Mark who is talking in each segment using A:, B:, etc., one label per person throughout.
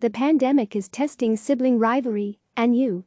A: The pandemic is testing sibling rivalry, and you.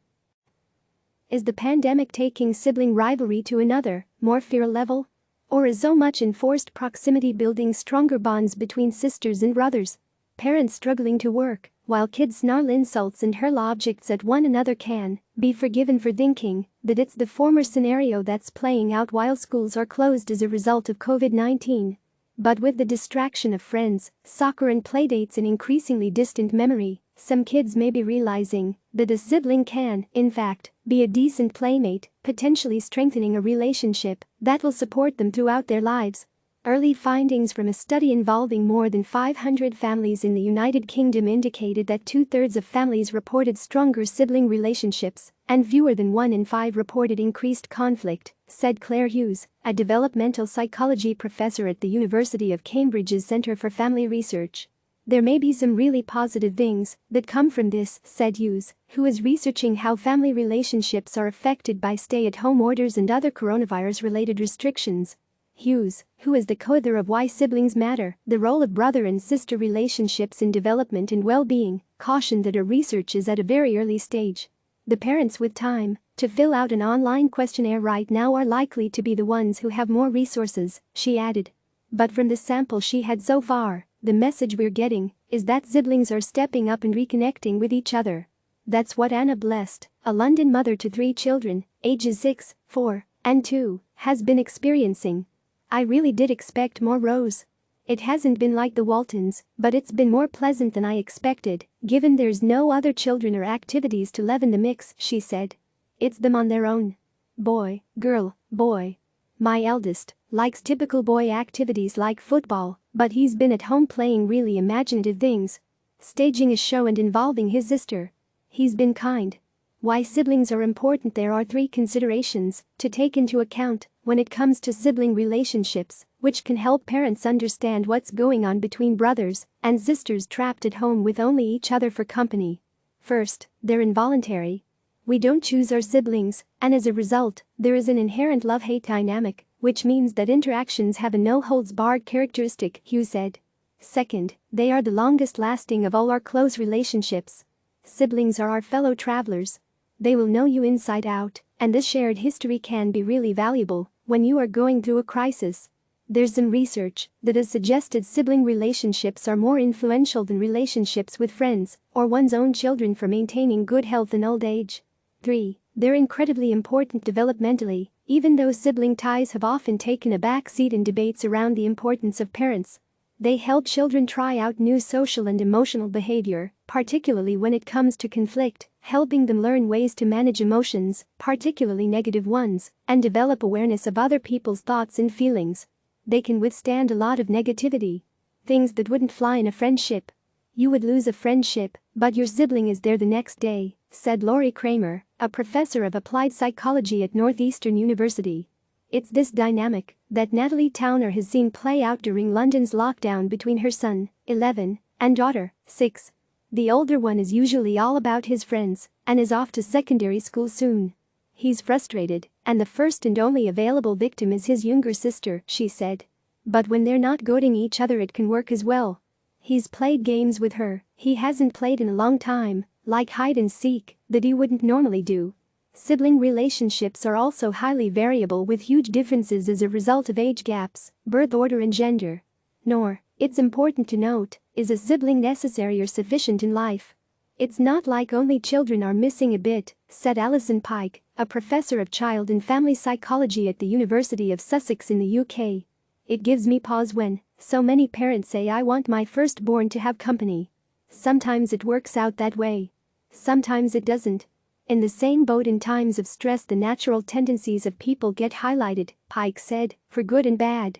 A: Is the pandemic taking sibling rivalry to another, more fear level? Or is so much enforced proximity building stronger bonds between sisters and brothers? Parents struggling to work, while kids snarl insults and hurl objects at one another can be forgiven for thinking that it's the former scenario that's playing out while schools are closed as a result of COVID-19. But with the distraction of friends, soccer and playdates in increasingly distant memory, some kids may be realizing that a sibling can, in fact, be a decent playmate, potentially strengthening a relationship that will support them throughout their lives. Early findings from a study involving more than 500 families in the United Kingdom indicated that 2/3 of families reported stronger sibling relationships, and fewer than 1 in 5 reported increased conflict, said Claire Hughes, a developmental psychology professor at the University of Cambridge's Centre for Family Research. There may be some really positive things that come from this, said Hughes, who is researching how family relationships are affected by stay-at-home orders and other coronavirus-related restrictions. Hughes, who is the co-author of Why Siblings Matter, the role of brother and sister relationships in development and well-being, cautioned that her research is at a very early stage. The parents with time to fill out an online questionnaire right now are likely to be the ones who have more resources, she added. But from the sample she had so far, the message we're getting is that siblings are stepping up and reconnecting with each other. That's what Anna Blessed, a London mother to 3 children, ages 6, 4, and 2, has been experiencing. I really did expect more, Rose. It hasn't been like the Waltons, but it's been more pleasant than I expected, given there's no other children or activities to leaven the mix, she said. It's them on their own. Boy, girl, boy. My eldest likes typical boy activities like football, but he's been at home playing really imaginative things. Staging a show and involving his sister. He's been kind. Why siblings are important. There are 3 considerations to take into account when it comes to sibling relationships, which can help parents understand what's going on between brothers and sisters trapped at home with only each other for company. First, they're involuntary. We don't choose our siblings, and as a result, there is an inherent love-hate dynamic, which means that interactions have a no-holds-barred characteristic, Hughes said. Second, they are the longest-lasting of all our close relationships. Siblings are our fellow travelers. They will know you inside out, and this shared history can be really valuable when you are going through a crisis. There's some research that has suggested sibling relationships are more influential than relationships with friends or one's own children for maintaining good health in old age. 3. They're incredibly important developmentally, even though sibling ties have often taken a back seat in debates around the importance of parents. They help children try out new social and emotional behavior, particularly when it comes to conflict, helping them learn ways to manage emotions, particularly negative ones, and develop awareness of other people's thoughts and feelings. They can withstand a lot of negativity. Things that wouldn't fly in a friendship. You would lose a friendship, but your sibling is there the next day, said Lori Kramer, a professor of applied psychology at Northeastern University. It's this dynamic that Natalie Towner has seen play out during London's lockdown between her son, 11, and daughter, 6. The older one is usually all about his friends and is off to secondary school soon. He's frustrated, and the first and only available victim is his younger sister, she said. But when they're not goading each other, it can work as well. He's played games with her he hasn't played in a long time, like hide and seek, that he wouldn't normally do. Sibling relationships are also highly variable with huge differences as a result of age gaps, birth order and gender. Nor, it's important to note, is a sibling necessary or sufficient in life. It's not like only children are missing a bit, said Alison Pike, a professor of child and family psychology at the University of Sussex in the UK. It gives me pause when so many parents say I want my firstborn to have company. Sometimes it works out that way. Sometimes it doesn't. In the same boat in times of stress the natural tendencies of people get highlighted, Pike said, for good and bad.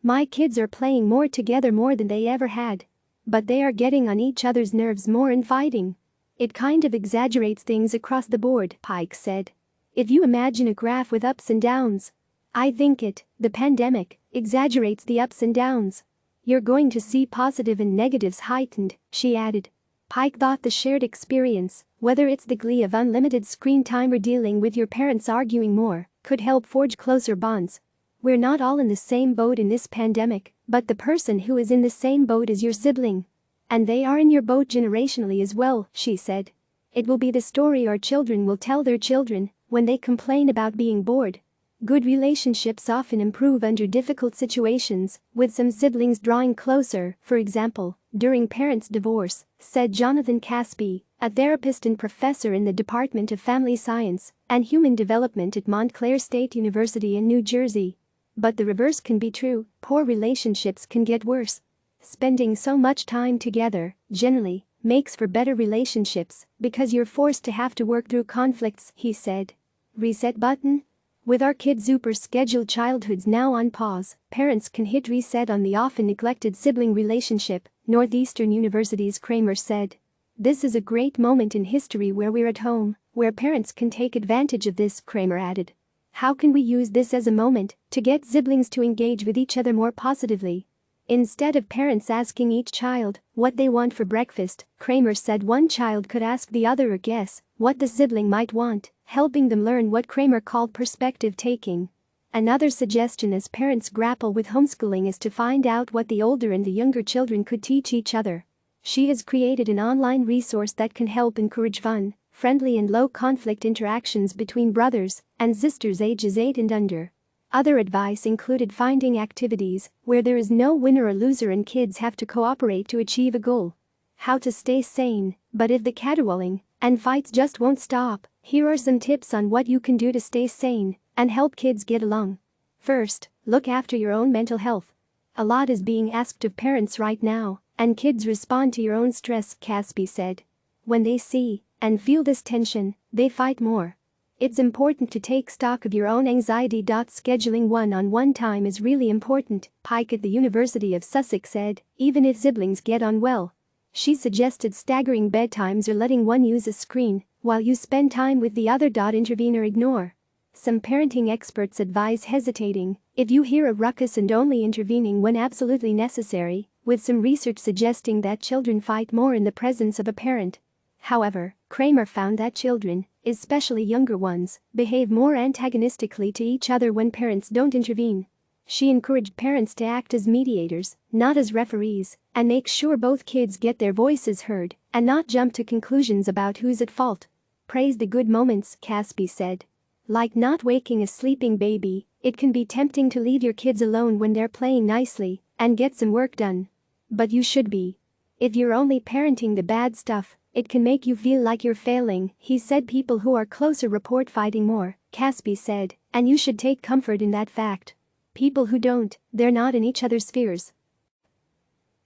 A: My kids are playing more together more than they ever had. But they are getting on each other's nerves more and fighting. It kind of exaggerates things across the board, Pike said. If you imagine a graph with ups and downs, I think the pandemic, exaggerates the ups and downs. You're going to see positive and negatives heightened, she added. Pike thought the shared experience, whether it's the glee of unlimited screen time or dealing with your parents arguing more, could help forge closer bonds. We're not all in the same boat in this pandemic, but the person who is in the same boat is your sibling. And they are in your boat generationally as well, she said. It will be the story our children will tell their children when they complain about being bored. Good relationships often improve under difficult situations, with some siblings drawing closer, for example, during parents' divorce, said Jonathan Caspi, a therapist and professor in the Department of Family Science and Human Development at Montclair State University in New Jersey. But the reverse can be true, poor relationships can get worse. Spending so much time together, generally, makes for better relationships because you're forced to have to work through conflicts, he said. Reset button? With our kids' super scheduled childhoods now on pause, parents can hit reset on the often neglected sibling relationship, Northeastern University's Kramer said. This is a great moment in history where we're at home, where parents can take advantage of this, Kramer added. How can we use this as a moment to get siblings to engage with each other more positively? Instead of parents asking each child what they want for breakfast, Kramer said one child could ask the other or guess what the sibling might want, helping them learn what Kramer called perspective taking. Another suggestion as parents grapple with homeschooling is to find out what the older and the younger children could teach each other. She has created an online resource that can help encourage fun, friendly and low-conflict interactions between brothers and sisters ages 8 and under. Other advice included finding activities where there is no winner or loser and kids have to cooperate to achieve a goal. How to stay sane, but if the caterwauling and fights just won't stop, here are some tips on what you can do to stay sane and help kids get along. First, look after your own mental health. A lot is being asked of parents right now, and kids respond to your own stress, Caspi said. When they see and feel this tension, they fight more. It's important to take stock of your own anxiety. Scheduling one-on-one time is really important, Pike at the University of Sussex said, even if siblings get on well. She suggested staggering bedtimes or letting one use a screen while you spend time with the other. Intervene or ignore. Some parenting experts advise hesitating if you hear a ruckus and only intervening when absolutely necessary, with some research suggesting that children fight more in the presence of a parent. However, Kramer found that children, especially younger ones, behave more antagonistically to each other when parents don't intervene. She encouraged parents to act as mediators, not as referees, and make sure both kids get their voices heard and not jump to conclusions about who's at fault. Praise the good moments, Caspi said. Like not waking a sleeping baby, it can be tempting to leave your kids alone when they're playing nicely and get some work done. But you should be. If you're only parenting the bad stuff, it can make you feel like you're failing, he said. People who are closer report fighting more, Caspi said, and you should take comfort in that fact. People who don't, they're not in each other's spheres.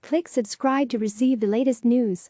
A: Click subscribe to receive the latest news.